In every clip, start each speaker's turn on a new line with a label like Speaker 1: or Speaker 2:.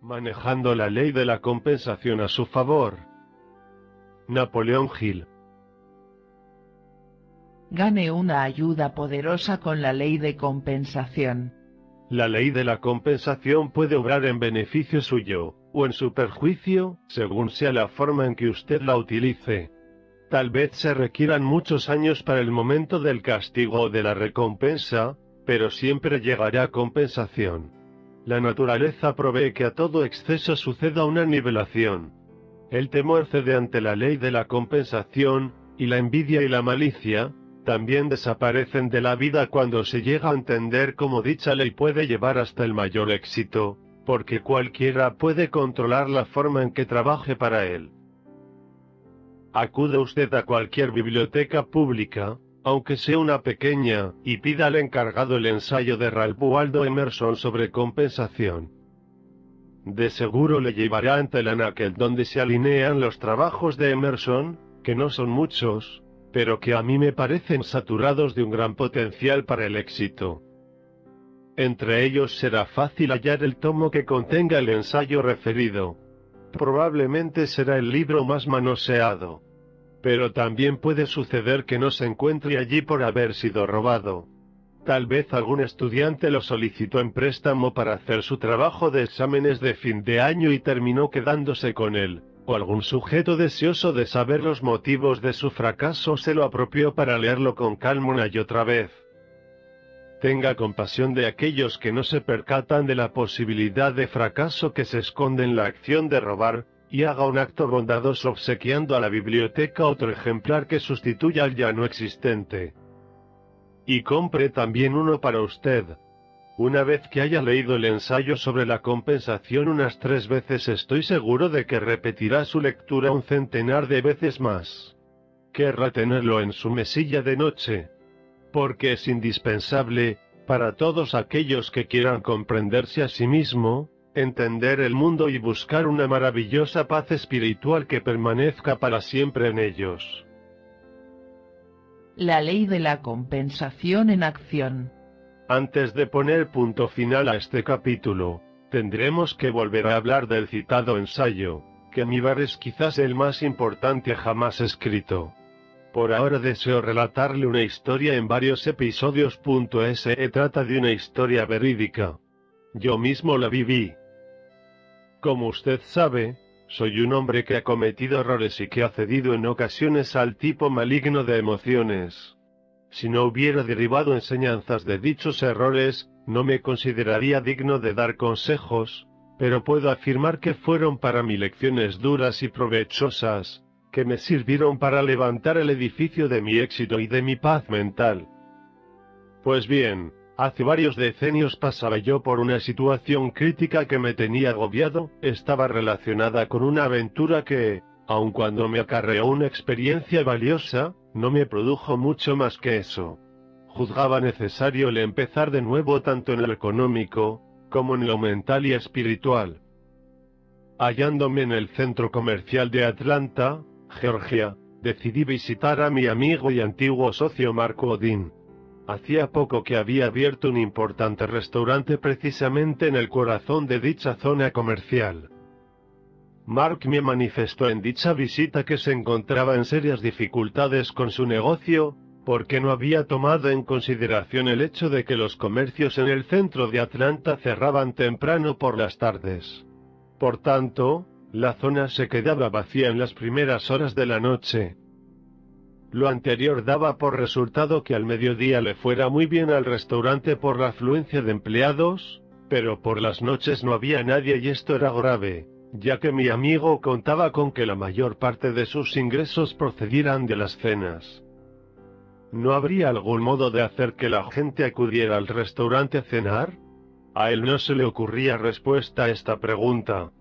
Speaker 1: manejando la ley de la compensación a su favor. Napoleón Hill.
Speaker 2: Gane una ayuda poderosa con la ley de compensación.
Speaker 1: La ley de la compensación puede obrar en beneficio suyo, o en su perjuicio, según sea la forma en que usted la utilice. Tal vez se requieran muchos años para el momento del castigo o de la recompensa, pero siempre llegará compensación. La naturaleza provee que a todo exceso suceda una nivelación. El temor cede ante la ley de la compensación, y la envidia y la malicia también desaparecen de la vida cuando se llega a entender cómo dicha ley puede llevar hasta el mayor éxito, porque cualquiera puede controlar la forma en que trabaje para él. Acude usted a cualquier biblioteca pública, aunque sea una pequeña, y pida al encargado el ensayo de Ralph Waldo Emerson sobre compensación. De seguro le llevará ante el anaquel donde se alinean los trabajos de Emerson, que no son muchos, pero que a mí me parecen saturados de un gran potencial para el éxito. Entre ellos será fácil hallar el tomo que contenga el ensayo referido. Probablemente será el libro más manoseado. Pero también puede suceder que no se encuentre allí por haber sido robado. Tal vez algún estudiante lo solicitó en préstamo para hacer su trabajo de exámenes de fin de año y terminó quedándose con él, o algún sujeto deseoso de saber los motivos de su fracaso se lo apropió para leerlo con calma una y otra vez. Tenga compasión de aquellos que no se percatan de la posibilidad de fracaso que se esconde en la acción de robar, y haga un acto bondadoso obsequiando a la biblioteca otro ejemplar que sustituya al ya no existente. Y compre también uno para usted. Una vez que haya leído el ensayo sobre la compensación unas 3 veces, estoy seguro de que repetirá su lectura un centenar de veces más. Querrá tenerlo en su mesilla de noche, porque es indispensable, para todos aquellos que quieran comprenderse a sí mismo, entender el mundo y buscar una maravillosa paz espiritual que permanezca para siempre en ellos.
Speaker 2: La ley de la compensación en acción.
Speaker 1: Antes de poner punto final a este capítulo, tendremos que volver a hablar del citado ensayo, que a mi ver es quizás el más importante jamás escrito. Por ahora deseo relatarle una historia en varios episodios. Se trata de una historia verídica. Yo mismo la viví. Como usted sabe, soy un hombre que ha cometido errores y que ha cedido en ocasiones al tipo maligno de emociones. Si no hubiera derivado enseñanzas de dichos errores, no me consideraría digno de dar consejos, pero puedo afirmar que fueron para mí lecciones duras y provechosas, que me sirvieron para levantar el edificio de mi éxito y de mi paz mental. Pues bien, hace varios decenios pasaba yo por una situación crítica que me tenía agobiado. Estaba relacionada con una aventura que, aun cuando me acarreó una experiencia valiosa, no me produjo mucho más que eso. Juzgaba necesario el empezar de nuevo tanto en lo económico, como en lo mental y espiritual. Hallándome en el centro comercial de Atlanta, Georgia, decidí visitar a mi amigo y antiguo socio Mark Odin. Hacía poco que había abierto un importante restaurante precisamente en el corazón de dicha zona comercial. Mark me manifestó en dicha visita que se encontraba en serias dificultades con su negocio, porque no había tomado en consideración el hecho de que los comercios en el centro de Atlanta cerraban temprano por las tardes. Por tanto, la zona se quedaba vacía en las primeras horas de la noche. Lo anterior daba por resultado que al mediodía le fuera muy bien al restaurante por la afluencia de empleados, pero por las noches no había nadie y esto era grave, ya que mi amigo contaba con que la mayor parte de sus ingresos procedieran de las cenas. ¿No habría algún modo de hacer que la gente acudiera al restaurante a cenar? A él no se le ocurría respuesta a esta pregunta.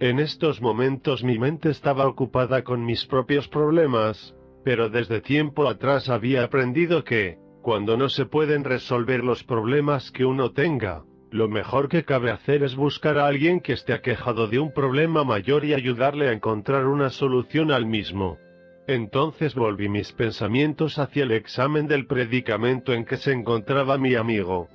Speaker 1: En estos momentos mi mente estaba ocupada con mis propios problemas, pero desde tiempo atrás había aprendido que, cuando no se pueden resolver los problemas que uno tenga, lo mejor que cabe hacer es buscar a alguien que esté aquejado de un problema mayor y ayudarle a encontrar una solución al mismo. Entonces volví mis pensamientos hacia el examen del predicamento en que se encontraba mi amigo.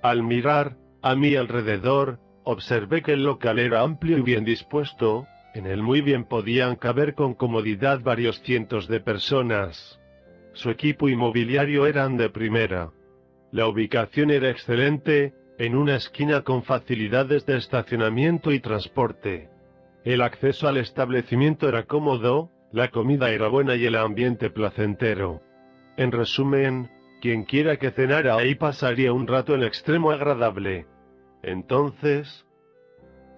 Speaker 1: Al mirar a mi alrededor, Observé que el local era amplio y bien dispuesto, en él muy bien podían caber con comodidad varios cientos de personas. Su equipo y mobiliario eran de primera. La ubicación era excelente, en una esquina con facilidades de estacionamiento y transporte. El acceso al establecimiento era cómodo, la comida era buena y el ambiente placentero. En resumen, quien quiera que cenara ahí pasaría un rato en extremo agradable. Entonces,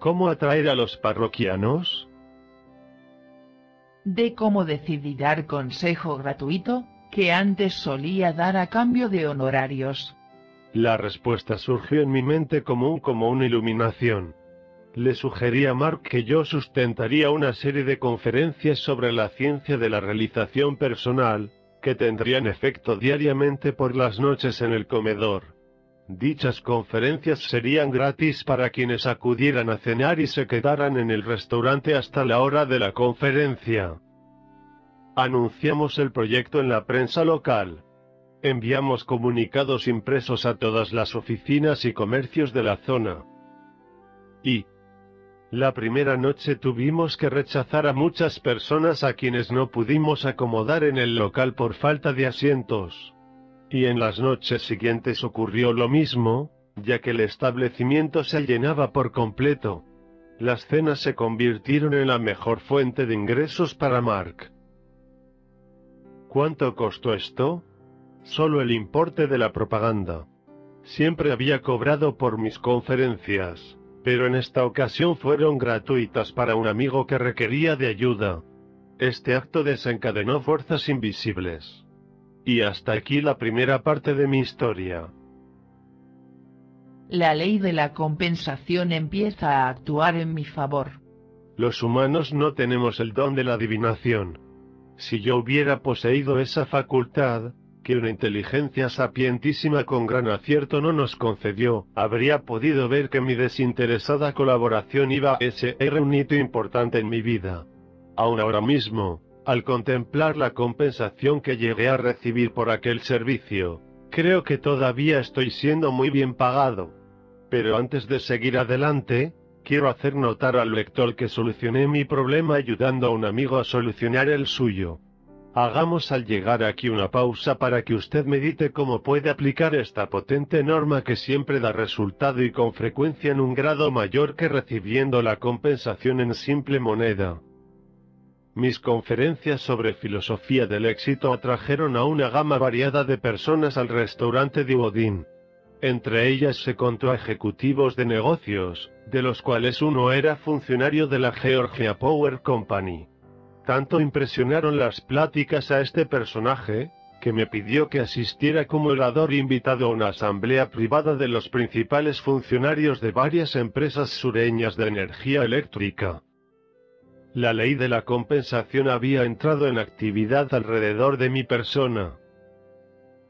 Speaker 1: ¿cómo atraer a los parroquianos?
Speaker 2: De cómo decidir dar consejo gratuito, que antes solía dar a cambio de honorarios.
Speaker 1: La respuesta surgió en mi mente como una iluminación. Le sugerí a Mark que yo sustentaría una serie de conferencias sobre la ciencia de la realización personal, que tendrían efecto diariamente por las noches en el comedor. Dichas conferencias serían gratis para quienes acudieran a cenar y se quedaran en el restaurante hasta la hora de la conferencia. Anunciamos el proyecto en la prensa local. Enviamos comunicados impresos a todas las oficinas y comercios de la zona. Y la primera noche tuvimos que rechazar a muchas personas a quienes no pudimos acomodar en el local por falta de asientos. Y en las noches siguientes ocurrió lo mismo, ya que el establecimiento se llenaba por completo. Las cenas se convirtieron en la mejor fuente de ingresos para Mark. ¿Cuánto costó esto? Solo el importe de la propaganda. Siempre había cobrado por mis conferencias, pero en esta ocasión fueron gratuitas para un amigo que requería de ayuda. Este acto desencadenó fuerzas invisibles. Y hasta aquí la primera parte de mi historia.
Speaker 2: La ley de la compensación empieza a actuar en mi favor.
Speaker 1: Los humanos no tenemos el don de la adivinación. Si yo hubiera poseído esa facultad, que una inteligencia sapientísima con gran acierto no nos concedió, habría podido ver que mi desinteresada colaboración iba a ser un hito importante en mi vida. Aún ahora mismo, al contemplar la compensación que llegué a recibir por aquel servicio, creo que todavía estoy siendo muy bien pagado. Pero antes de seguir adelante, quiero hacer notar al lector que solucioné mi problema ayudando a un amigo a solucionar el suyo. Hagamos al llegar aquí una pausa para que usted medite cómo puede aplicar esta potente norma que siempre da resultado y con frecuencia en un grado mayor que recibiendo la compensación en simple moneda. Mis conferencias sobre filosofía del éxito atrajeron a una gama variada de personas al restaurante de Odín. Entre ellas se contó a ejecutivos de negocios, de los cuales uno era funcionario de la Georgia Power Company. Tanto impresionaron las pláticas a este personaje, que me pidió que asistiera como orador invitado a una asamblea privada de los principales funcionarios de varias empresas sureñas de energía eléctrica. La ley de la compensación había entrado en actividad alrededor de mi persona.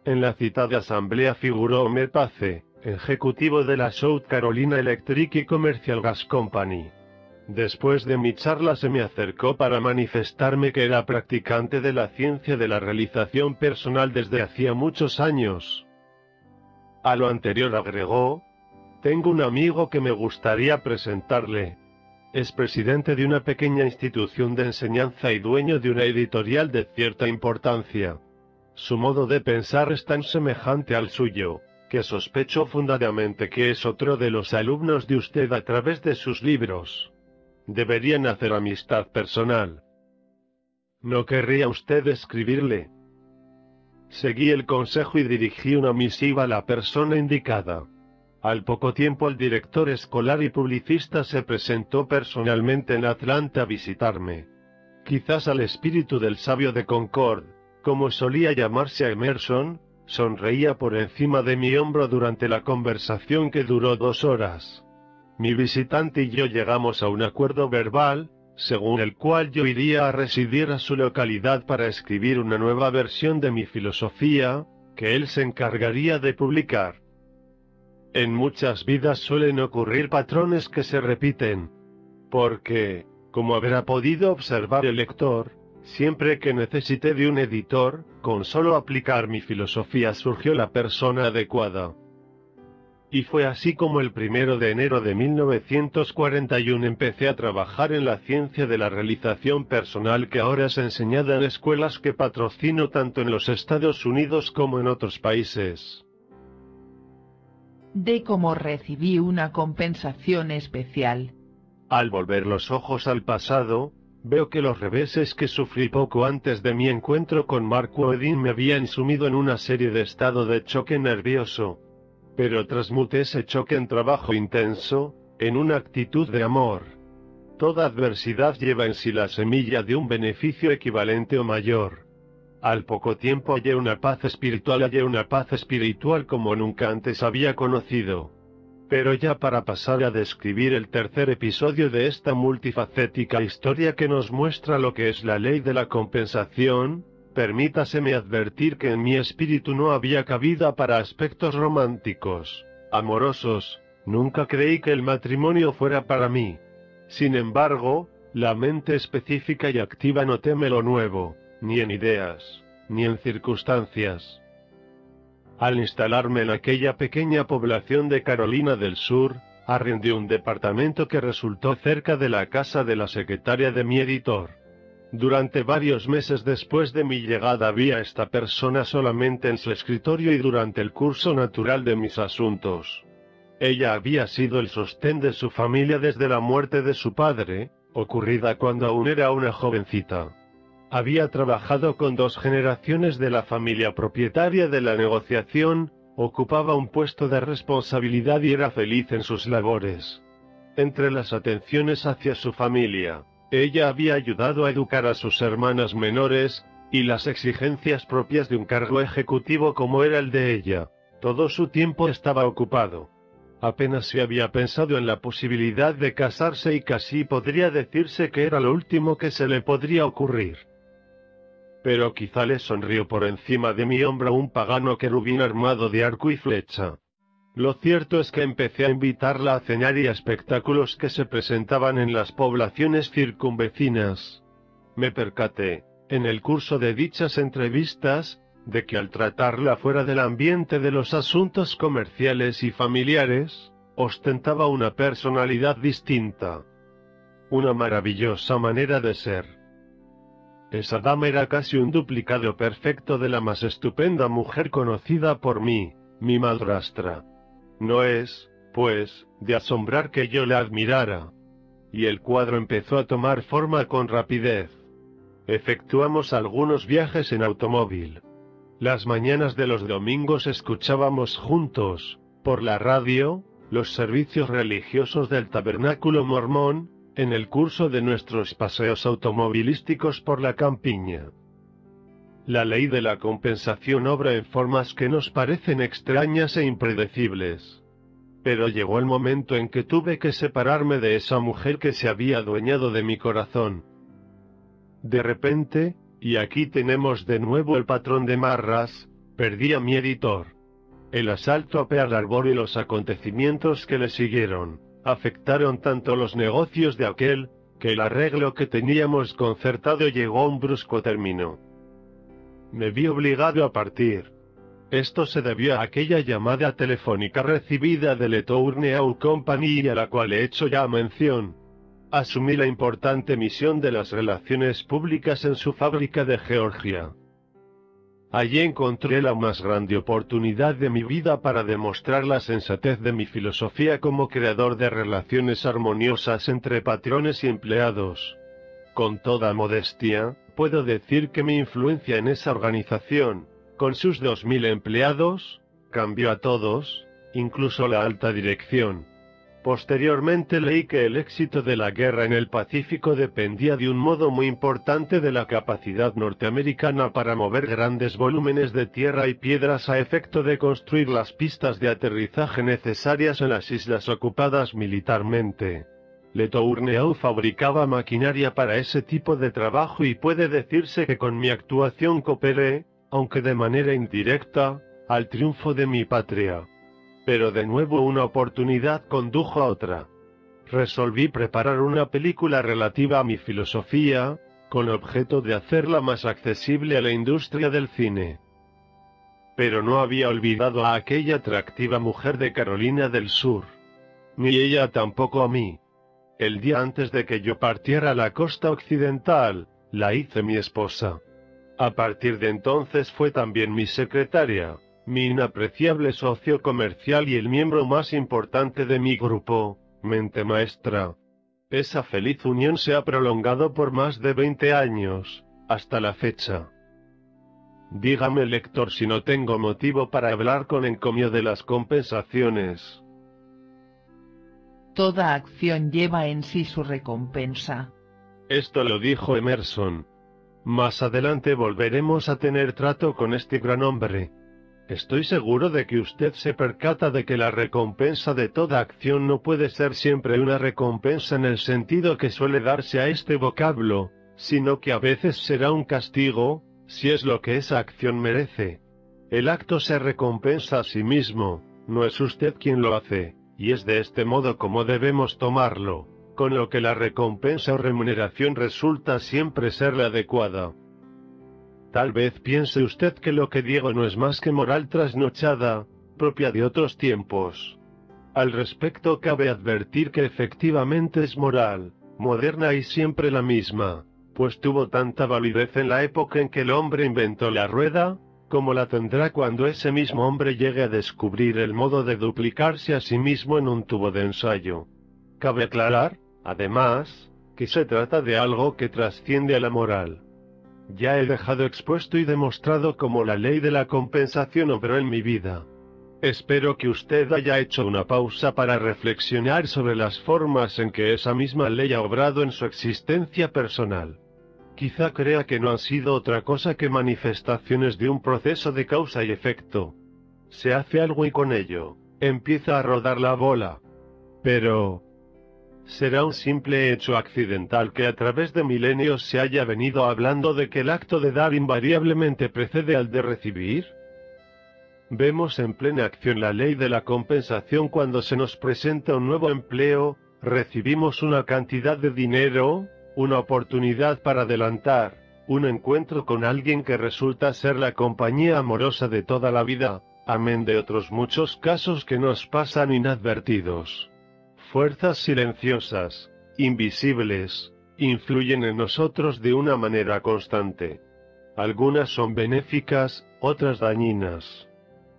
Speaker 1: En la citada asamblea figuró Homer Pace, ejecutivo de la South Carolina Electric y Commercial Gas Company. Después de mi charla se me acercó para manifestarme que era practicante de la ciencia de la realización personal desde hacía muchos años. A lo anterior agregó: tengo un amigo que me gustaría presentarle. Es presidente de una pequeña institución de enseñanza y dueño de una editorial de cierta importancia. Su modo de pensar es tan semejante al suyo, que sospecho fundadamente que es otro de los alumnos de usted a través de sus libros. Deberían hacer amistad personal. ¿No querría usted escribirle? Seguí el consejo y dirigí una misiva a la persona indicada. Al poco tiempo el director escolar y publicista se presentó personalmente en Atlanta a visitarme. Quizás al espíritu del sabio de Concord, como solía llamarse a Emerson, sonreía por encima de mi hombro durante la conversación que duró 2 horas. Mi visitante y yo llegamos a un acuerdo verbal, según el cual yo iría a residir a su localidad para escribir una nueva versión de mi filosofía, que él se encargaría de publicar. En muchas vidas suelen ocurrir patrones que se repiten, porque, como habrá podido observar el lector, siempre que necesité de un editor, con solo aplicar mi filosofía surgió la persona adecuada. Y fue así como el 1 de enero de 1941 empecé a trabajar en la ciencia de la realización personal que ahora es enseñada en escuelas que patrocino tanto en los Estados Unidos como en otros países.
Speaker 2: De cómo recibí una compensación especial.
Speaker 1: Al volver los ojos al pasado, veo que los reveses que sufrí poco antes de mi encuentro con Mark Woodin me habían sumido en una serie de estado de choque nervioso. Pero transmuté ese choque en trabajo intenso, en una actitud de amor. Toda adversidad lleva en sí la semilla de un beneficio equivalente o mayor. Al poco tiempo hallé una paz espiritual como nunca antes había conocido. Pero ya para pasar a describir el tercer episodio de esta multifacética historia que nos muestra lo que es la ley de la compensación, permítaseme advertir que en mi espíritu no había cabida para aspectos románticos, amorosos. Nunca creí que el matrimonio fuera para mí. Sin embargo, la mente específica y activa no teme lo nuevo, ni en ideas, ni en circunstancias. Al instalarme en aquella pequeña población de Carolina del Sur, arrendé un departamento que resultó cerca de la casa de la secretaria de mi editor. Durante varios meses después de mi llegada vi a esta persona solamente en su escritorio y durante el curso natural de mis asuntos. Ella había sido el sostén de su familia desde la muerte de su padre, ocurrida cuando aún era una jovencita. Había trabajado con 2 generaciones de la familia propietaria de la negociación, ocupaba un puesto de responsabilidad y era feliz en sus labores. Entre las atenciones hacia su familia, ella había ayudado a educar a sus hermanas menores, y las exigencias propias de un cargo ejecutivo como era el de ella, todo su tiempo estaba ocupado. Apenas se había pensado en la posibilidad de casarse y casi podría decirse que era lo último que se le podría ocurrir. Pero quizá le sonrió por encima de mi hombro un pagano querubín armado de arco y flecha. Lo cierto es que empecé a invitarla a cenar y a espectáculos que se presentaban en las poblaciones circunvecinas. Me percaté, en el curso de dichas entrevistas, de que al tratarla fuera del ambiente de los asuntos comerciales y familiares, ostentaba una personalidad distinta. Una maravillosa manera de ser. Esa dama era casi un duplicado perfecto de la más estupenda mujer conocida por mí, mi madrastra. No es, pues, de asombrar que yo la admirara. Y el cuadro empezó a tomar forma con rapidez. Efectuamos algunos viajes en automóvil. Las mañanas de los domingos escuchábamos juntos, por la radio, los servicios religiosos del tabernáculo mormón, en el curso de nuestros paseos automovilísticos por la campiña. La ley de la compensación obra en formas que nos parecen extrañas e impredecibles. Pero llegó el momento en que tuve que separarme de esa mujer que se había adueñado de mi corazón. De repente, y aquí tenemos de nuevo el patrón de Marras, perdí a mi editor. El asalto a Pearl Harbor y los acontecimientos que le siguieron afectaron tanto los negocios de aquel, que el arreglo que teníamos concertado llegó a un brusco término. Me vi obligado a partir. Esto se debió a aquella llamada telefónica recibida de Le Tourneau Company y a la cual he hecho ya mención. Asumí la importante misión de las relaciones públicas en su fábrica de Georgia. Allí encontré la más grande oportunidad de mi vida para demostrar la sensatez de mi filosofía como creador de relaciones armoniosas entre patrones y empleados. Con toda modestia, puedo decir que mi influencia en esa organización, con sus 2000 empleados, cambió a todos, incluso la alta dirección. Posteriormente leí que el éxito de la guerra en el Pacífico dependía de un modo muy importante de la capacidad norteamericana para mover grandes volúmenes de tierra y piedras a efecto de construir las pistas de aterrizaje necesarias en las islas ocupadas militarmente. Le Tourneau fabricaba maquinaria para ese tipo de trabajo y puede decirse que con mi actuación cooperé, aunque de manera indirecta, al triunfo de mi patria. Pero de nuevo una oportunidad condujo a otra. Resolví preparar una película relativa a mi filosofía, con objeto de hacerla más accesible a la industria del cine. pero no había olvidado a aquella atractiva mujer de Carolina del Sur. Ni ella tampoco a mí. El día antes de que yo partiera a la costa occidental, la hice mi esposa. A partir de entonces fue también mi secretaria, mi inapreciable socio comercial y el miembro más importante de mi grupo, mente maestra. Esa feliz unión se ha prolongado por más de 20 años, hasta la fecha. Dígame, lector, si no tengo motivo para hablar con encomio de las compensaciones.
Speaker 2: Toda acción lleva en sí su recompensa.
Speaker 1: Esto lo dijo Emerson. Más adelante volveremos a tener trato con este gran hombre. Estoy seguro de que usted se percata de que la recompensa de toda acción no puede ser siempre una recompensa en el sentido que suele darse a este vocablo, sino que a veces será un castigo, si es lo que esa acción merece. El acto se recompensa a sí mismo, no es usted quien lo hace, y es de este modo como debemos tomarlo, con lo que la recompensa o remuneración resulta siempre ser la adecuada. Tal vez piense usted que lo que digo no es más que moral trasnochada, propia de otros tiempos. Al respecto cabe advertir que efectivamente es moral, moderna y siempre la misma, pues tuvo tanta validez en la época en que el hombre inventó la rueda, como la tendrá cuando ese mismo hombre llegue a descubrir el modo de duplicarse a sí mismo en un tubo de ensayo. Cabe aclarar, además, que se trata de algo que trasciende a la moral. Ya he dejado expuesto y demostrado cómo la ley de la compensación obró en mi vida. Espero que usted haya hecho una pausa para reflexionar sobre las formas en que esa misma ley ha obrado en su existencia personal. Quizá crea que no han sido otra cosa que manifestaciones de un proceso de causa y efecto. Se hace algo y con ello empieza a rodar la bola. Pero ¿será un simple hecho accidental que a través de milenios se haya venido hablando de que el acto de dar invariablemente precede al de recibir? Vemos en plena acción la ley de la compensación cuando se nos presenta un nuevo empleo, recibimos una cantidad de dinero, una oportunidad para adelantar, un encuentro con alguien que resulta ser la compañía amorosa de toda la vida, amén de otros muchos casos que nos pasan inadvertidos. Fuerzas silenciosas, invisibles, influyen en nosotros de una manera constante. Algunas son benéficas, otras dañinas.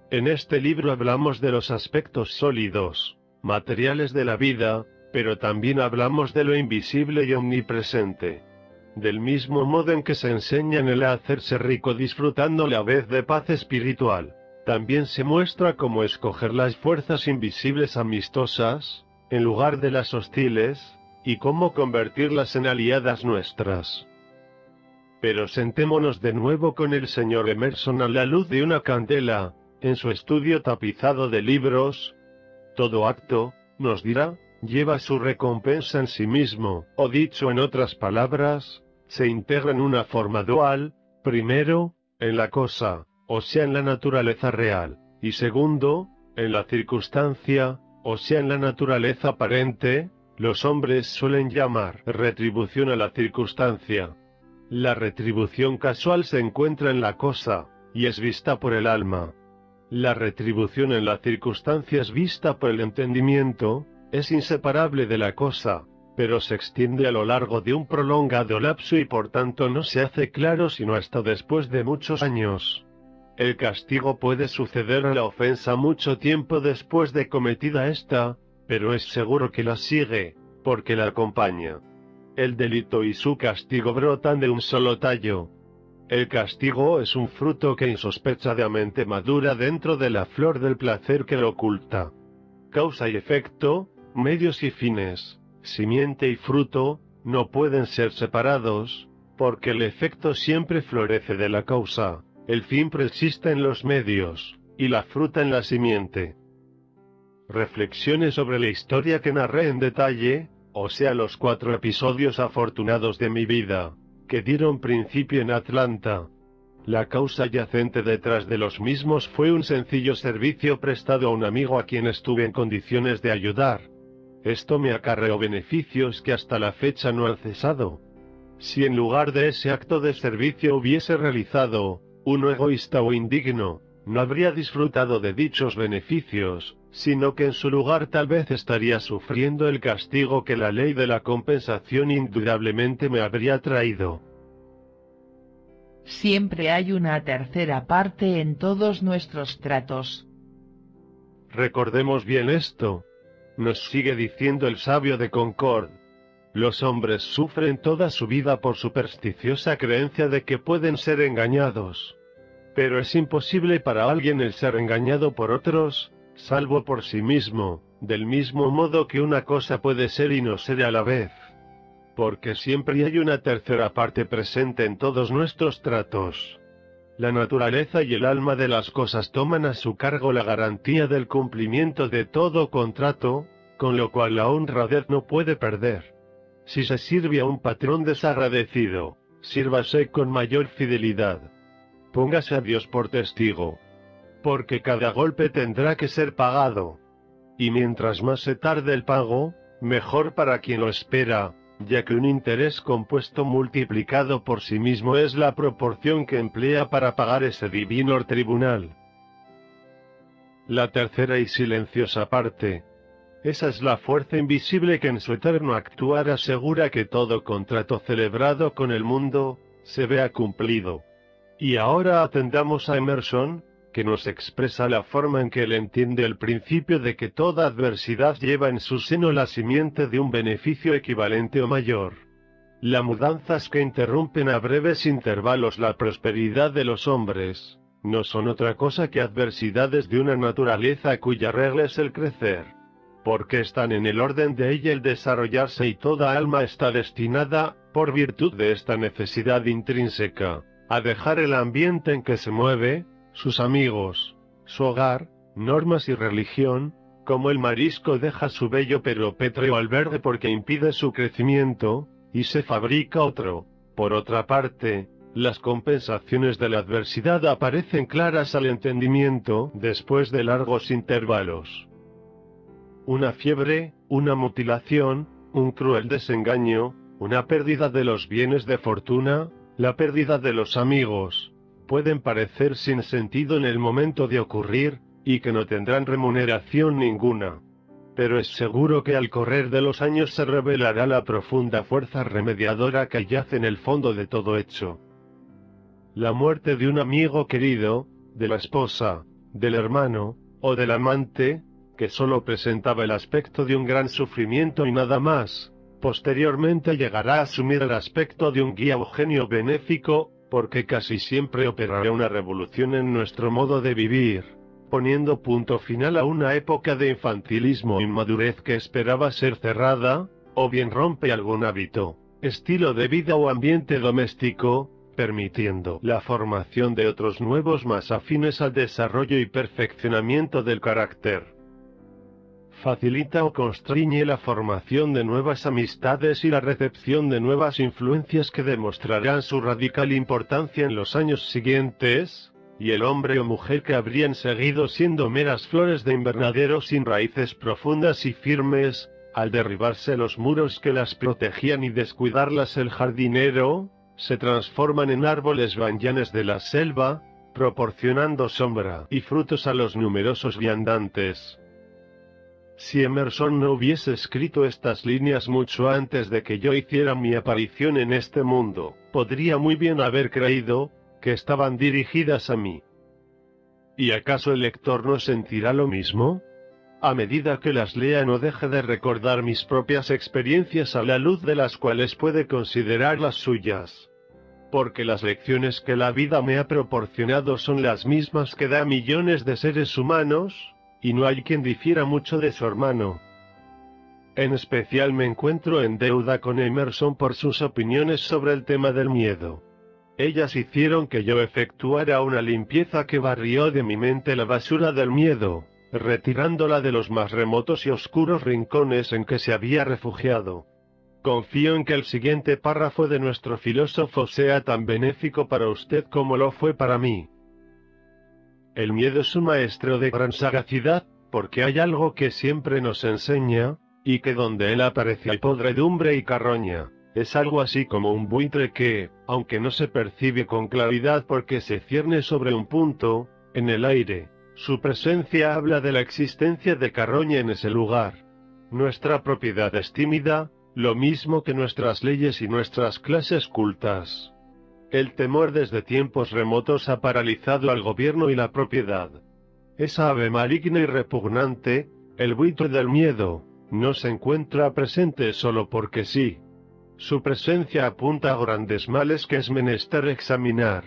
Speaker 1: En este libro hablamos de los aspectos sólidos, materiales de la vida, pero también hablamos de lo invisible y omnipresente. Del mismo modo en que se enseña en el hacerse rico disfrutando a la vez de paz espiritual, también se muestra cómo escoger las fuerzas invisibles amistosas, en lugar de las hostiles, y cómo convertirlas en aliadas nuestras. Pero sentémonos de nuevo con el señor Emerson a la luz de una candela, en su estudio tapizado de libros. Todo acto, nos dirá, lleva su recompensa en sí mismo, o dicho en otras palabras, se integra en una forma dual, primero, en la cosa, o sea en la naturaleza real, y segundo, en la circunstancia, o sea en la naturaleza aparente. Los hombres suelen llamar retribución a la circunstancia. La retribución casual se encuentra en la cosa, y es vista por el alma. La retribución en la circunstancia es vista por el entendimiento, es inseparable de la cosa, pero se extiende a lo largo de un prolongado lapso y por tanto no se hace claro sino hasta después de muchos años. El castigo puede suceder a la ofensa mucho tiempo después de cometida esta, pero es seguro que la sigue, porque la acompaña. El delito y su castigo brotan de un solo tallo. El castigo es un fruto que insospechadamente madura dentro de la flor del placer que lo oculta. Causa y efecto, medios y fines, simiente y fruto, no pueden ser separados, porque el efecto siempre florece de la causa, el fin persiste en los medios, y la fruta en la simiente. Reflexiones sobre la historia que narré en detalle, o sea los 4 episodios afortunados de mi vida, que dieron principio en Atlanta. La causa yacente detrás de los mismos fue un sencillo servicio prestado a un amigo a quien estuve en condiciones de ayudar. Esto me acarreó beneficios que hasta la fecha no han cesado. Si en lugar de ese acto de servicio hubiese realizado uno egoísta o indigno, no habría disfrutado de dichos beneficios, sino que en su lugar tal vez estaría sufriendo el castigo que la ley de la compensación indudablemente me habría traído.
Speaker 2: Siempre hay una tercera parte en todos nuestros tratos.
Speaker 1: Recordemos bien esto. Nos sigue diciendo el sabio de Concord. Los hombres sufren toda su vida por supersticiosa creencia de que pueden ser engañados. Pero es imposible para alguien el ser engañado por otros, salvo por sí mismo, del mismo modo que una cosa puede ser y no ser a la vez. Porque siempre hay una tercera parte presente en todos nuestros tratos. La naturaleza y el alma de las cosas toman a su cargo la garantía del cumplimiento de todo contrato, con lo cual la honradez no puede perder. Si se sirve a un patrón desagradecido, sírvase con mayor fidelidad. Póngase a Dios por testigo. Porque cada golpe tendrá que ser pagado. Y mientras más se tarde el pago, mejor para quien lo espera, ya que un interés compuesto multiplicado por sí mismo es la proporción que emplea para pagar ese divino tribunal. La tercera y silenciosa parte. Esa es la fuerza invisible que en su eterno actuar asegura que todo contrato celebrado con el mundo se vea cumplido. Y ahora atendamos a Emerson, que nos expresa la forma en que él entiende el principio de que toda adversidad lleva en su seno la simiente de un beneficio equivalente o mayor. Las mudanzas que interrumpen a breves intervalos la prosperidad de los hombres, no son otra cosa que adversidades de una naturaleza cuya regla es el crecer. Porque están en el orden de ella el desarrollarse y toda alma está destinada, por virtud de esta necesidad intrínseca, a dejar el ambiente en que se mueve, sus amigos, su hogar, normas y religión, como el marisco deja su bello pero pétreo albergue porque impide su crecimiento, y se fabrica otro. Por otra parte, las compensaciones de la adversidad aparecen claras al entendimiento después de largos intervalos. Una fiebre, una mutilación, un cruel desengaño, una pérdida de los bienes de fortuna, la pérdida de los amigos, pueden parecer sin sentido en el momento de ocurrir, y que no tendrán remuneración ninguna. Pero es seguro que al correr de los años se revelará la profunda fuerza remediadora que yace en el fondo de todo hecho. La muerte de un amigo querido, de la esposa, del hermano, o del amante, que solo presentaba el aspecto de un gran sufrimiento y nada más, posteriormente llegará a asumir el aspecto de un guía o genio benéfico, porque casi siempre operará una revolución en nuestro modo de vivir, poniendo punto final a una época de infantilismo e inmadurez que esperaba ser cerrada, o bien rompe algún hábito, estilo de vida o ambiente doméstico, permitiendo la formación de otros nuevos más afines al desarrollo y perfeccionamiento del carácter. Facilita o constriñe la formación de nuevas amistades y la recepción de nuevas influencias que demostrarán su radical importancia en los años siguientes, y el hombre o mujer que habrían seguido siendo meras flores de invernadero sin raíces profundas y firmes, al derribarse los muros que las protegían y descuidarlas el jardinero, se transforman en árboles banyanes de la selva, proporcionando sombra y frutos a los numerosos viandantes. Si Emerson no hubiese escrito estas líneas mucho antes de que yo hiciera mi aparición en este mundo, podría muy bien haber creído que estaban dirigidas a mí. ¿Y acaso el lector no sentirá lo mismo? A medida que las lea no deje de recordar mis propias experiencias a la luz de las cuales puede considerar las suyas. Porque las lecciones que la vida me ha proporcionado son las mismas que da a millones de seres humanos, y no hay quien difiera mucho de su hermano. En especial me encuentro en deuda con Emerson por sus opiniones sobre el tema del miedo. Ellas hicieron que yo efectuara una limpieza que barrió de mi mente la basura del miedo, retirándola de los más remotos y oscuros rincones en que se había refugiado. Confío en que el siguiente párrafo de nuestro filósofo sea tan benéfico para usted como lo fue para mí. El miedo es un maestro de gran sagacidad, porque hay algo que siempre nos enseña, y que donde él aparece hay podredumbre y carroña. Es algo así como un buitre que, aunque no se percibe con claridad porque se cierne sobre un punto, en el aire. Su presencia habla de la existencia de carroña en ese lugar. Nuestra propiedad es tímida, lo mismo que nuestras leyes y nuestras clases cultas. El temor desde tiempos remotos ha paralizado al gobierno y la propiedad. Esa ave maligna y repugnante, el buitre del miedo, no se encuentra presente solo porque sí. Su presencia apunta a grandes males que es menester examinar.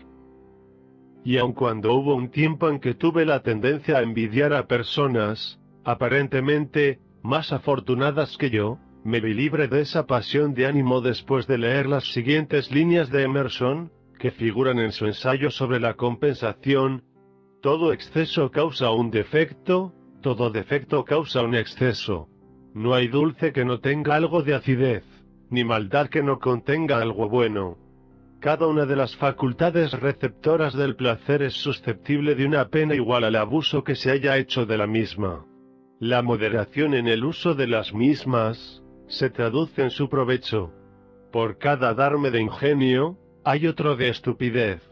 Speaker 1: Y aun cuando hubo un tiempo en que tuve la tendencia a envidiar a personas, aparentemente, más afortunadas que yo, me vi libre de esa pasión de ánimo después de leer las siguientes líneas de Emerson, que figuran en su ensayo sobre la compensación. Todo exceso causa un defecto, todo defecto causa un exceso. No hay dulce que no tenga algo de acidez, ni maldad que no contenga algo bueno. Cada una de las facultades receptoras del placer es susceptible de una pena igual al abuso que se haya hecho de la misma. La moderación en el uso de las mismas se traduce en su provecho. Por cada darme de ingenio, hay otro de estupidez.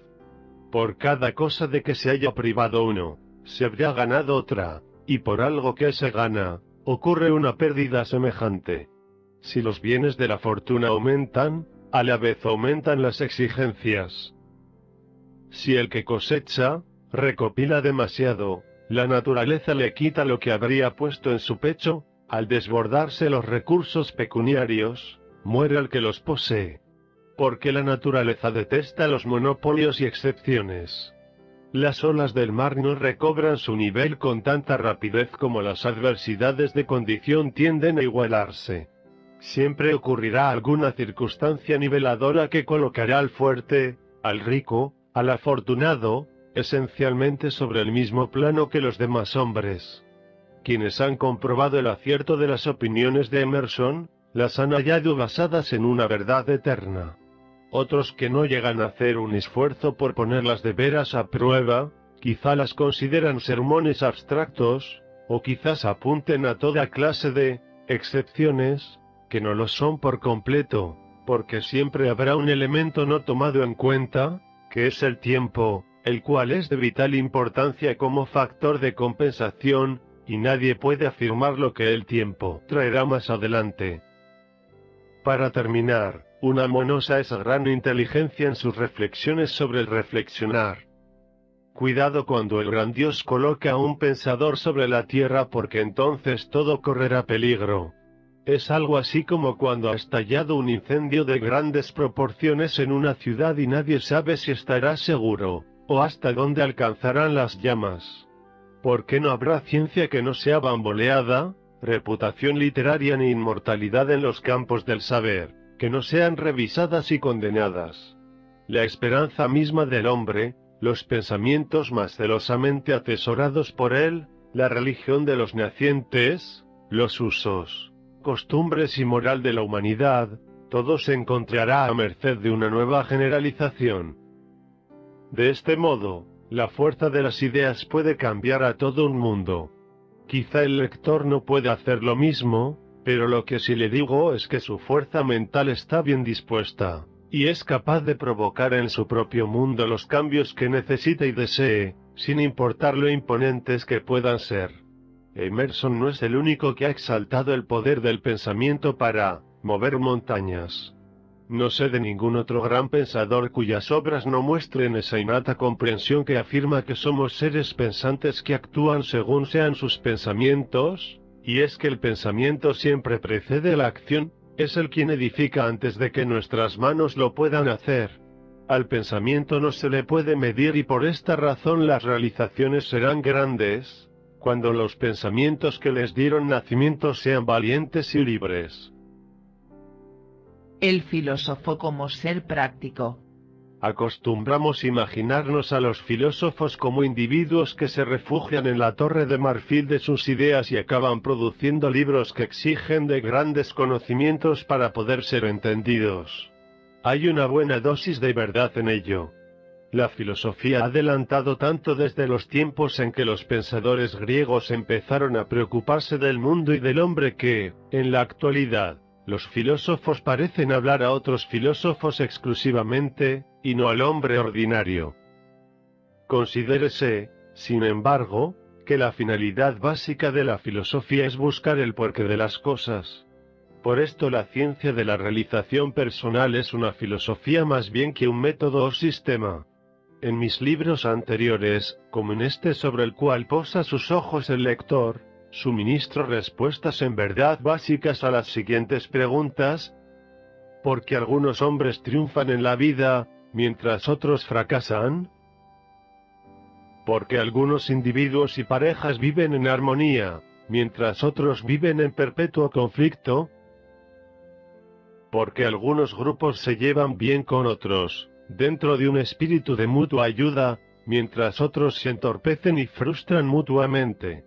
Speaker 1: Por cada cosa de que se haya privado uno, se habrá ganado otra, y por algo que se gana, ocurre una pérdida semejante. Si los bienes de la fortuna aumentan, a la vez aumentan las exigencias. Si el que cosecha, recopila demasiado, la naturaleza le quita lo que habría puesto en su pecho, al desbordarse los recursos pecuniarios, muere el que los posee. Porque la naturaleza detesta los monopolios y excepciones. Las olas del mar no recobran su nivel con tanta rapidez como las adversidades de condición tienden a igualarse. Siempre ocurrirá alguna circunstancia niveladora que colocará al fuerte, al rico, al afortunado, esencialmente sobre el mismo plano que los demás hombres. Quienes han comprobado el acierto de las opiniones de Emerson, las han hallado basadas en una verdad eterna. Otros que no llegan a hacer un esfuerzo por ponerlas de veras a prueba, quizá las consideran sermones abstractos, o quizás apunten a toda clase de excepciones, que no lo son por completo, porque siempre habrá un elemento no tomado en cuenta, que es el tiempo, el cual es de vital importancia como factor de compensación, y nadie puede afirmar lo que el tiempo traerá más adelante. Para terminar, Unamuno es gran inteligencia en sus reflexiones sobre el reflexionar. Cuidado cuando el gran Dios coloca a un pensador sobre la tierra porque entonces todo correrá peligro. Es algo así como cuando ha estallado un incendio de grandes proporciones en una ciudad y nadie sabe si estará seguro, o hasta dónde alcanzarán las llamas. ¿Por qué no habrá ciencia que no sea bamboleada, reputación literaria ni inmortalidad en los campos del saber, que no sean revisadas y condenadas? La esperanza misma del hombre, los pensamientos más celosamente atesorados por él, la religión de los nacientes, los usos, costumbres y moral de la humanidad, todo se encontrará a merced de una nueva generalización. De este modo, la fuerza de las ideas puede cambiar a todo un mundo. Quizá el lector no pueda hacer lo mismo, pero lo que sí le digo es que su fuerza mental está bien dispuesta, y es capaz de provocar en su propio mundo los cambios que necesite y desee, sin importar lo imponentes que puedan ser. Emerson no es el único que ha exaltado el poder del pensamiento para mover montañas. No sé de ningún otro gran pensador cuyas obras no muestren esa innata comprensión que afirma que somos seres pensantes que actúan según sean sus pensamientos, y es que el pensamiento siempre precede la acción, es el quien edifica antes de que nuestras manos lo puedan hacer. Al pensamiento no se le puede medir y por esta razón las realizaciones serán grandes, cuando los pensamientos que les dieron nacimiento sean valientes y libres.
Speaker 2: El filósofo como ser práctico.
Speaker 1: Acostumbramos imaginarnos a los filósofos como individuos que se refugian en la torre de marfil de sus ideas y acaban produciendo libros que exigen de grandes conocimientos para poder ser entendidos. Hay una buena dosis de verdad en ello. La filosofía ha adelantado tanto desde los tiempos en que los pensadores griegos empezaron a preocuparse del mundo y del hombre que, en la actualidad, los filósofos parecen hablar a otros filósofos exclusivamente, y no al hombre ordinario. Considérese, sin embargo, que la finalidad básica de la filosofía es buscar el porqué de las cosas. Por esto la ciencia de la realización personal es una filosofía más bien que un método o sistema. En mis libros anteriores, como en este sobre el cual posa sus ojos el lector, suministro respuestas en verdad básicas a las siguientes preguntas. ¿Por qué algunos hombres triunfan en la vida, mientras otros fracasan? ¿Por qué algunos individuos y parejas viven en armonía, mientras otros viven en perpetuo conflicto? ¿Por qué algunos grupos se llevan bien con otros, dentro de un espíritu de mutua ayuda, mientras otros se entorpecen y frustran mutuamente?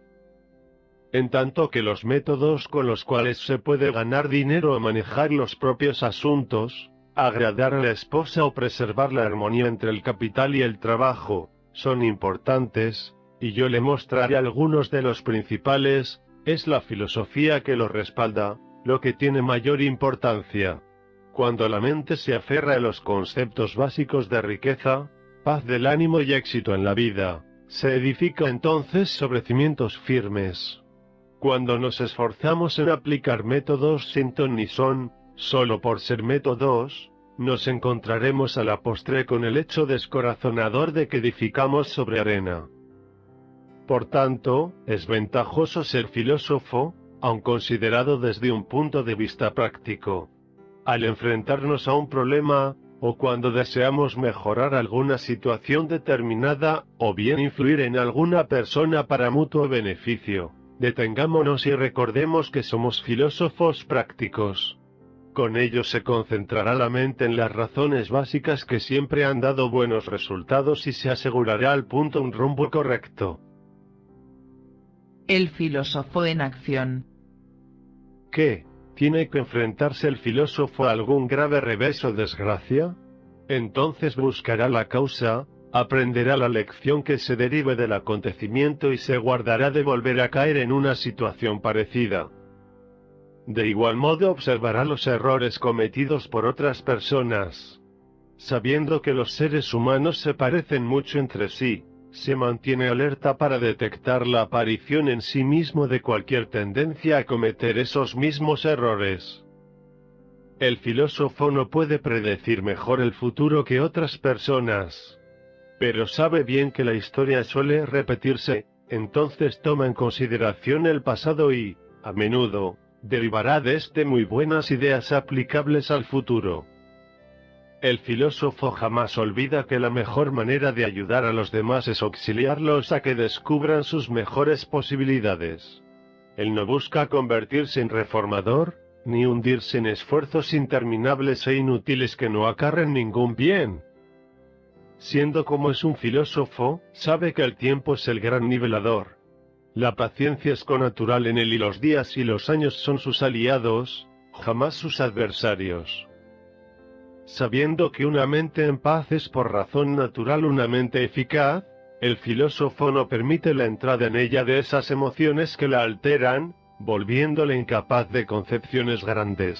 Speaker 1: En tanto que los métodos con los cuales se puede ganar dinero o manejar los propios asuntos, agradar a la esposa o preservar la armonía entre el capital y el trabajo, son importantes, y yo le mostraré algunos de los principales, es la filosofía que los respalda, lo que tiene mayor importancia. Cuando la mente se aferra a los conceptos básicos de riqueza, paz del ánimo y éxito en la vida, se edifica entonces sobre cimientos firmes. Cuando nos esforzamos en aplicar métodos sin ton ni son, solo por ser métodos, nos encontraremos a la postre con el hecho descorazonador de que edificamos sobre arena. Por tanto, es ventajoso ser filósofo, aun considerado desde un punto de vista práctico. Al enfrentarnos a un problema, o cuando deseamos mejorar alguna situación determinada, o bien influir en alguna persona para mutuo beneficio, detengámonos y recordemos que somos filósofos prácticos. Con ello se concentrará la mente en las razones básicas que siempre han dado buenos resultados y se asegurará al punto un rumbo correcto.
Speaker 2: El filósofo en acción.
Speaker 1: ¿Qué? ¿Tiene que enfrentarse el filósofo a algún grave revés o desgracia? Entonces buscará la causa, aprenderá la lección que se derive del acontecimiento y se guardará de volver a caer en una situación parecida. De igual modo observará los errores cometidos por otras personas. Sabiendo que los seres humanos se parecen mucho entre sí, se mantiene alerta para detectar la aparición en sí mismo de cualquier tendencia a cometer esos mismos errores. El filósofo no puede predecir mejor el futuro que otras personas, pero sabe bien que la historia suele repetirse, entonces toma en consideración el pasado y, a menudo, derivará de este muy buenas ideas aplicables al futuro. El filósofo jamás olvida que la mejor manera de ayudar a los demás es auxiliarlos a que descubran sus mejores posibilidades. Él no busca convertirse en reformador, ni hundirse en esfuerzos interminables e inútiles que no acarren ningún bien. Siendo como es un filósofo, sabe que el tiempo es el gran nivelador. La paciencia es connatural en él y los días y los años son sus aliados, jamás sus adversarios. Sabiendo que una mente en paz es por razón natural una mente eficaz, el filósofo no permite la entrada en ella de esas emociones que la alteran, volviéndole incapaz de concepciones grandes.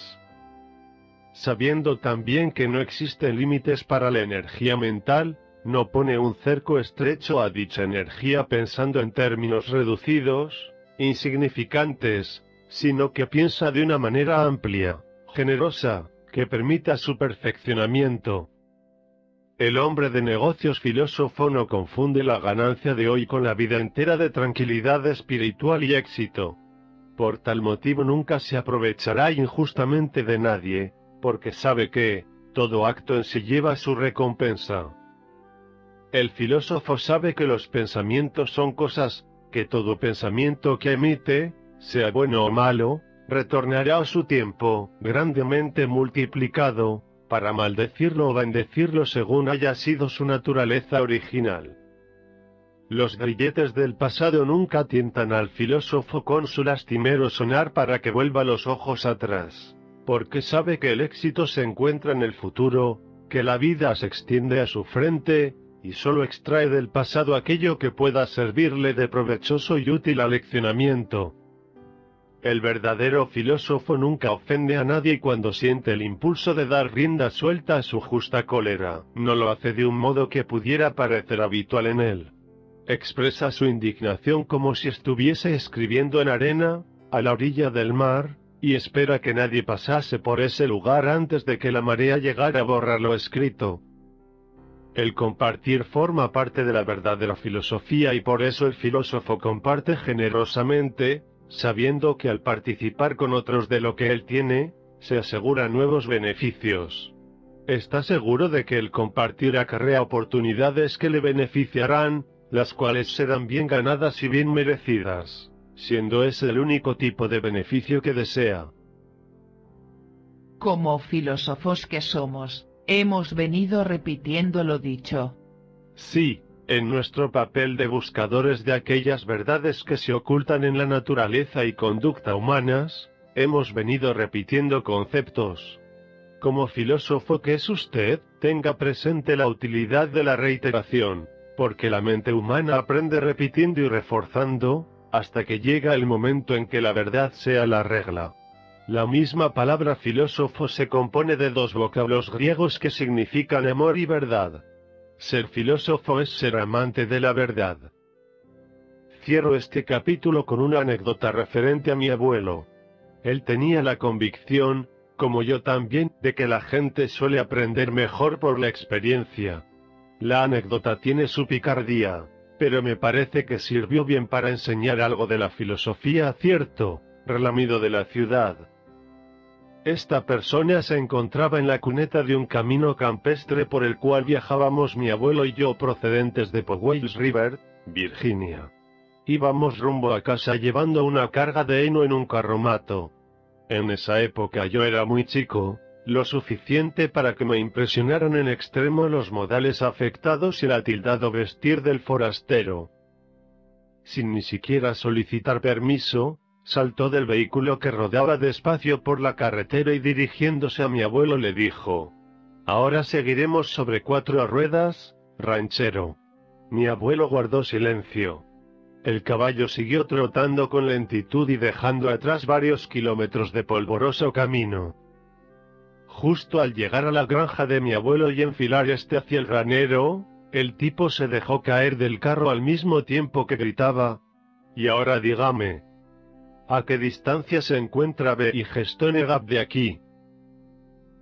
Speaker 1: Sabiendo también que no existen límites para la energía mental, no pone un cerco estrecho a dicha energía pensando en términos reducidos, insignificantes, sino que piensa de una manera amplia, generosa, que permita su perfeccionamiento. El hombre de negocios filósofo no confunde la ganancia de hoy con la vida entera de tranquilidad espiritual y éxito. Por tal motivo nunca se aprovechará injustamente de nadie, porque sabe que todo acto en sí lleva su recompensa. El filósofo sabe que los pensamientos son cosas, que todo pensamiento que emite, sea bueno o malo, retornará a su tiempo, grandemente multiplicado, para maldecirlo o bendecirlo según haya sido su naturaleza original. Los grilletes del pasado nunca tientan al filósofo con su lastimero sonar para que vuelva los ojos atrás, porque sabe que el éxito se encuentra en el futuro, que la vida se extiende a su frente, y sólo extrae del pasado aquello que pueda servirle de provechoso y útil aleccionamiento. El verdadero filósofo nunca ofende a nadie y cuando siente el impulso de dar rienda suelta a su justa cólera, no lo hace de un modo que pudiera parecer habitual en él. expresa su indignación como si estuviese escribiendo en arena, a la orilla del mar, y espera que nadie pasase por ese lugar antes de que la marea llegara a borrar lo escrito. El compartir forma parte de la verdad de la filosofía y por eso el filósofo comparte generosamente, sabiendo que al participar con otros de lo que él tiene, se asegura nuevos beneficios. Está seguro de que el compartir acarrea oportunidades que le beneficiarán, las cuales serán bien ganadas y bien merecidas, siendo ese el único tipo de beneficio que desea.
Speaker 2: Como filósofos que somos, hemos venido repitiendo lo dicho.
Speaker 1: Sí, en nuestro papel de buscadores de aquellas verdades que se ocultan en la naturaleza y conducta humanas, hemos venido repitiendo conceptos. Como filósofo que es usted, tenga presente la utilidad de la reiteración, porque la mente humana aprende repitiendo y reforzando, hasta que llega el momento en que la verdad sea la regla. La misma palabra filósofo se compone de dos vocablos griegos que significan amor y verdad. Ser filósofo es ser amante de la verdad. Cierro este capítulo con una anécdota referente a mi abuelo. Él tenía la convicción, como yo también, de que la gente suele aprender mejor por la experiencia. La anécdota tiene su picardía, pero me parece que sirvió bien para enseñar algo de la filosofía a cierto relamido de la ciudad. Esta persona se encontraba en la cuneta de un camino campestre por el cual viajábamos mi abuelo y yo procedentes de Powells River, Virginia. Íbamos rumbo a casa llevando una carga de heno en un carromato. En esa época yo era muy chico, lo suficiente para que me impresionaran en extremo los modales afectados y el atildado vestir del forastero. Sin ni siquiera solicitar permiso, saltó del vehículo que rodaba despacio por la carretera y dirigiéndose a mi abuelo le dijo: «Ahora seguiremos sobre 4 ruedas, ranchero». Mi abuelo guardó silencio. El caballo siguió trotando con lentitud y dejando atrás varios kilómetros de polvoroso camino. Justo al llegar a la granja de mi abuelo y enfilar este hacia el granero, el tipo se dejó caer del carro al mismo tiempo que gritaba: «Y ahora dígame, ¿a qué distancia se encuentra B y Gestone Gap de aquí?».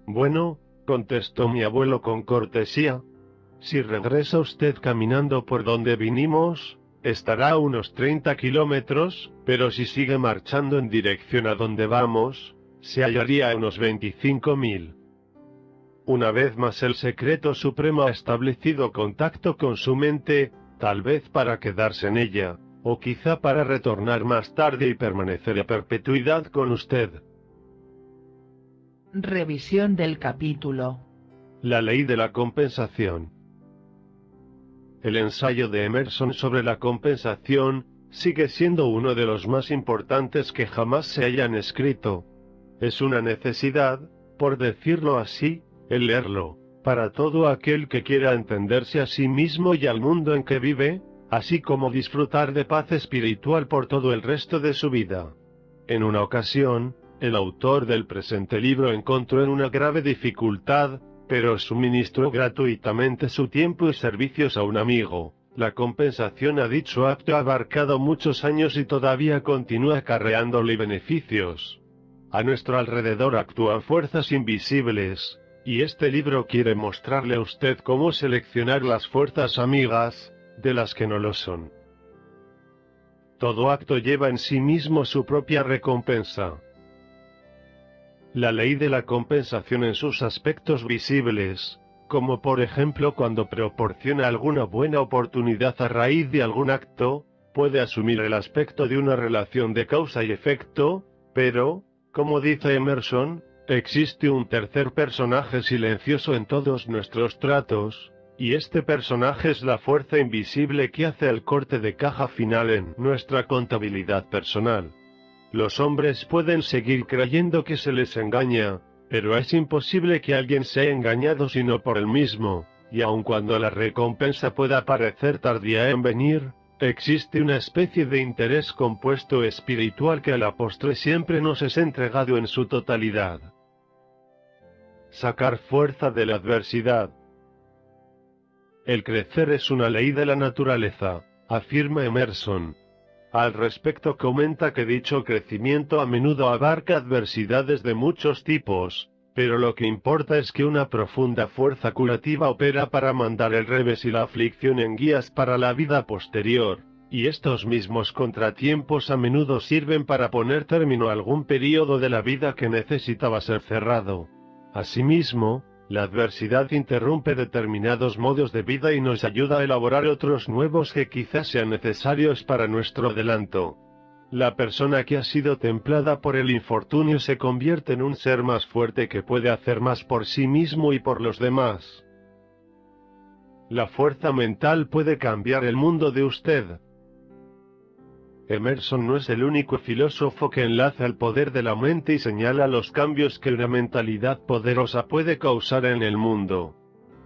Speaker 1: «Bueno», contestó mi abuelo con cortesía, «si regresa usted caminando por donde vinimos, estará a unos 30 kilómetros, pero si sigue marchando en dirección a donde vamos, se hallaría a unos 25.000». Una vez más el secreto supremo ha establecido contacto con su mente, tal vez para quedarse en ella, o quizá para retornar más tarde y permanecer a perpetuidad con usted.
Speaker 2: Revisión del capítulo.
Speaker 1: La ley de la compensación. El ensayo de Emerson sobre la compensación sigue siendo uno de los más importantes que jamás se hayan escrito. Es una necesidad, por decirlo así, el leerlo, para todo aquel que quiera entenderse a sí mismo y al mundo en que vive, así como disfrutar de paz espiritual por todo el resto de su vida. En una ocasión, el autor del presente libro encontró en una grave dificultad, pero suministró gratuitamente su tiempo y servicios a un amigo. La compensación a dicho acto ha abarcado muchos años y todavía continúa acarreándole beneficios. A nuestro alrededor actúan fuerzas invisibles, y este libro quiere mostrarle a usted cómo seleccionar las fuerzas amigas de las que no lo son. Todo acto lleva en sí mismo su propia recompensa. La ley de la compensación en sus aspectos visibles, como por ejemplo cuando proporciona alguna buena oportunidad a raíz de algún acto, puede asumir el aspecto de una relación de causa y efecto, pero, como dice Emerson, existe un tercer personaje silencioso en todos nuestros tratos, y este personaje es la fuerza invisible que hace el corte de caja final en nuestra contabilidad personal. Los hombres pueden seguir creyendo que se les engaña, pero es imposible que alguien sea engañado sino por él mismo, y aun cuando la recompensa pueda parecer tardía en venir, existe una especie de interés compuesto espiritual que a la postre siempre nos es entregado en su totalidad. Sacar fuerza de la adversidad. El crecer es una ley de la naturaleza. afirma Emerson. Al respecto comenta que dicho crecimiento a menudo abarca adversidades de muchos tipos, pero lo que importa es que una profunda fuerza curativa opera para mandar el revés y la aflicción en guías para la vida posterior, y estos mismos contratiempos a menudo sirven para poner término a algún período de la vida que necesitaba ser cerrado. Asimismo, la adversidad interrumpe determinados modos de vida y nos ayuda a elaborar otros nuevos que quizás sean necesarios para nuestro adelanto. La persona que ha sido templada por el infortunio se convierte en un ser más fuerte que puede hacer más por sí mismo y por los demás. La fuerza mental puede cambiar el mundo de usted. Emerson no es el único filósofo que enlaza el poder de la mente y señala los cambios que una mentalidad poderosa puede causar en el mundo.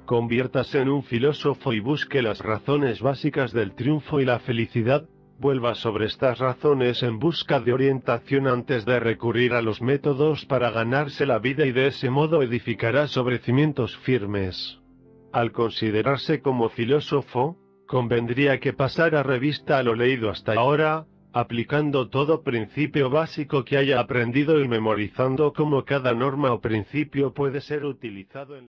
Speaker 1: Conviértase en un filósofo y busque las razones básicas del triunfo y la felicidad. Vuelva sobre estas razones en busca de orientación antes de recurrir a los métodos para ganarse la vida y de ese modo edificará sobre cimientos firmes. Al considerarse como filósofo, convendría que pasara revista a lo leído hasta ahora, aplicando todo principio básico que haya aprendido y memorizando cómo cada norma o principio puede ser utilizado en